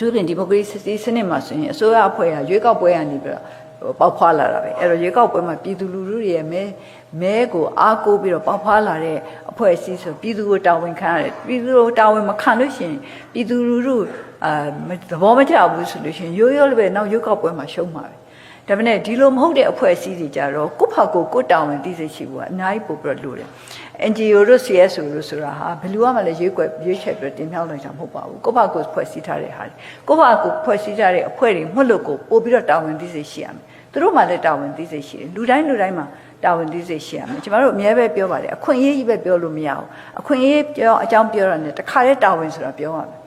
သူပြင်ဒီမိုကရေစီစနစ်မှာဆိုရင်အစိုးရအဖွဲ့ဟာရွေးကောက်ပွဲကနေပြီးတော့ပေါက်ဖွာလာတာပဲအဲ့တော့ရွေးကောက်ပွဲမှာပြည်သူလူထုတွေရဲ့မဲကိုအားကိုးပြီးတော့ပေါက်ဖွာလာတဲ့အဖွဲ့အစည်းဆိုပြည်သူကိုတာဝန်ခံရတယ်ပြည်သူကိုတာဝန်မခံလို့ရှိရင်ပြည်သူလူထုသဘောမကျဘူးဆိုလို့ရှိရင်ရိုးရိုးလေးပဲနောက်ရွေးကောက်ပွဲမှာရှုံးမှာပဲဒါပေမဲ့ဒီလိုမဟုတ်တဲ့အဖွဲ့အစည်းတွေကြတော့ကိုယ့်ဖာကိုတာဝန်သိစိတ်ရှိဖို့ကအများကြီးပို့ပြီးတော့လိုတယ် NGO တို့ CSO တို့ဆိုတာဟာဘယ်လိုမှလည်းရွေးချက်ပြီးတင်မြှောက်နိုင်ကြမဟုတ်ပါဘူးကိုယ့်ဘာကိုဖွဲ့စည်းထားတဲ့ဟာကိုယ့်ဘာကိုဖွဲ့စည်းထားတဲ့အဖွဲ့တွေမှတ်လို့ကိုပို့ပြီးတော့တာဝန်သိစိတ်ရှိရမယ်သူတို့မှလည်းတာဝန်သိစိတ်ရှိတယ်လူတိုင်းမှာတာဝန်သိစိတ်ရှိရမယ်ကျွန်တော်တို့အများပဲပြောပါတယ်အခွင့်အရေးကြီးပဲပြောလို့မရဘူးအခွင့်အရေးပြောအကြောင်းပြောရတဲ့တခါတည်းတာဝန်ဆိုတာပြောရမယ်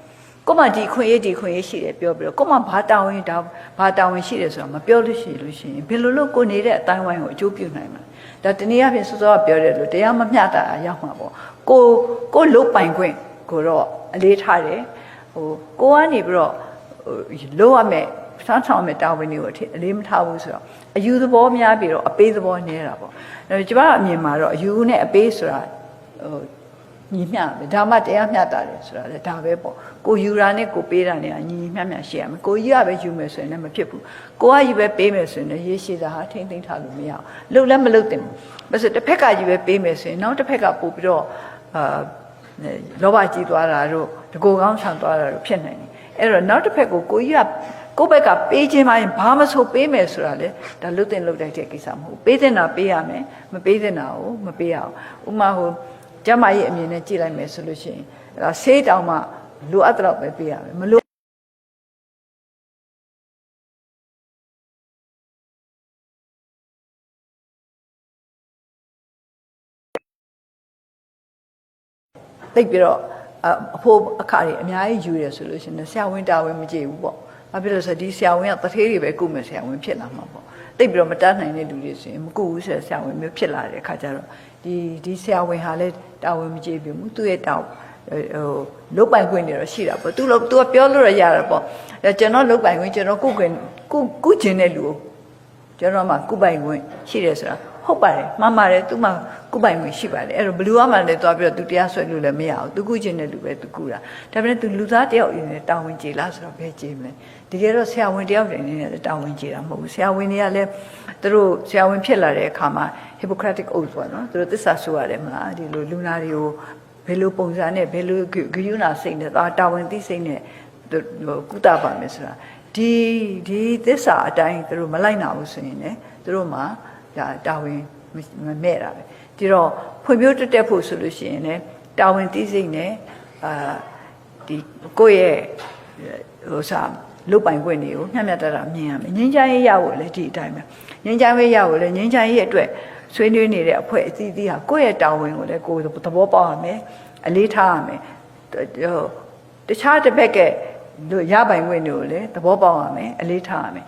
ကိုမှဒီခွင့်ရေးရှိတယ်ပြောပြီးတော့ကိုမှဘာတာဝန်ရှိတယ်ဆိုတာမပြောလို့ရှိရင်ဘယ်လိုလုပ်ကိုနေတဲ့အတိုင်းဝိုင်းကိုအကျိုးပြုနိုင်မှာဒါတနည်းအားဖြင့်စောစောကပြောတယ်လို့တရားမမျှတာရောက်မှာပေါ့ကိုလုတ်ပိုင်ခွင့်ကိုတော့အလေးထားတယ်ကိုကနေပြီးတော့လို့ရမယ်စမ်းဆောင်မဲ့တာဝန်တွေကိုအလေးမထားဘူးဆိုတော့အယူသဘောများပြီးတော့အပေးသဘောနေတာပေါ့ကျွန်တော်အမြင်မှာတော့အယူနဲ့အပေးဆိုတာညီမျှပဲဒါမှတရားမျှတာတယ်ဆိုတာလေဒါပဲပေါ့ကိုယူတာနဲ့ကိုပေးတာနဲ့ညီမျှရှိရမယ်ကိုကြီးကပဲယူမယ်ဆိုရင်လည်းမဖြစ်ဘူးကိုကကြီးပဲပေးမယ်ဆိုရင်ရေးရှိတာဟာထိမ့်သိမ့်ထားလို့မရအောင်လှုပ်လည်းမလှုပ်တင်ဘူးဘာလို့တစ်ဖက်ကကြီးပဲပေးမယ်ဆိုရင်နောက်တစ်ဖက်ကပို့ပြီးတော့လောဘကြီးသွားတာတို့တကူကောင်းဆန်သွားတာတို့ဖြစ်နိုင်တယ်အဲ့တော့နောက်တစ်ဖက်ကိုကြီးကကိုယ့်ဘက်ကပေးခြင်းမှရင်ဘာမဆိုပေးမယ်ဆိုတာလေဒါလှုပ်တဲ့ကိစ္စမဟုတ်ပေးတဲ့နာပေးရမယ်မပေးတဲ့နာကိုမပေးရအောင်ဥမာကျမရဲ့အမြင်နဲ့ကြည့်လိုက်မယ်ဆိုလို့ရှိရင်ဒါဆေးတောင်မှလိုအပ်တော့ပဲပေးရမယ်မလိုသိပြီးတော့အဖို့အခါတွေအများကြီးယူရဆိုလို့ရှိရင်ဆရာဝန်တာဝန်မကြည့်ဘူးပေါ့ဘာဖြစ်လို့ဆိုဒီဆရာဝန်ကတထေးတွေပဲကုမယ်ဆရာဝန်ဖြစ်လာမှာပေါ့သိပြီးတော့မတတ်နိုင်တဲ့လူတွေဆိုရင်မကုဘူးဆိုဆရာဝန်မျိုးဖြစ်လာတဲ့အခါကျတော့ဒီဆရာဝန်ဟာလည်းတာဝန်မကြည့်ဘူးသူ့ရဲ့လုတ်ပိုင်ခွင့်တွေတော့ရှိတာပေါ့သူကပြောလို့ရတာပေါ့ကျွန်တော်လုတ်ပိုင်ခွင့်ကျွန်တော်ကုကျင်တဲ့လူကိုကျွန်တော်မှကုပိုင်ခွင့်ရှိတယ်ဆိုတာဟုတ်ပါတယ်မှန်ပါတယ်သူမှကုပိုင်ခွင့်ရှိပါတယ်အဲ့တော့ဘလူးကမှလည်းသွားပြီးတော့သူတရားဆွဲလို့လည်းမရဘူးသူကုကျင်တဲ့လူပဲသူကုတာဒါပေမဲ့သူလူသားတယောက်ရင်းနဲ့တာဝန်ကျေလားဆိုတော့ဘယ်ကျေမလဲတကယ်တော့ဆရာဝန်တယောက်တည်းနဲ့တာဝန်ကျေတာမဟုတ်ဘူးဆရာဝန်တွေကလည်းသူတို့ဆရာဝန်ဖြစ်လာတဲ့အခါမှာ Hippocratic Oath ပေါ့နော်သူတို့သစ္စာဆိုရတယ်မလားဒီလိုလူနာတွေကိုဘယ်လိုပုံစံနဲ့ဘယ်လိုဂရုဏာစိတ်နဲ့တာဝန်သိစိတ်နဲ့ကုသပါမယ်ဆိုတာဒီသစ္စာအတိုင်းသူတို့မလိုက်နိုင်ဘူးဆိုရင်လည်းသူတို့မှာတာဝန်မမဲ့တာပဲဒီတော့ဖွံ့ဖြိုးတက်ဖို့ဆိုလို့ရှိရင်လည်းတာဝန်သိစိတ်နဲ့ဒီကိုယ့်ရဲ့လုတ်ပိုင်ခွင့်တွေကိုမျှမျှတတမြင်ရမယ်ငြိမ်းချမ်းရေးရဖို့လည်းဒီအတိုင်းပဲငြိမ်းချမ်းရေးရဖို့လည်းငြိမ်းချမ်းရေးအတွက်ဆွေးနွေးနေတဲ့အဖွဲ့အစည်းဟာကိုယ့်ရဲ့တာဝန်ကိုလည်းကိုယ်သဘောပေါက်ရမယ်အလေးထားရမယ်တခြားတစ်ဖက်ကရပိုင်ခွင့်တွေကိုလည်းသဘောပေါက်ရမယ်အလေးထားရမယ်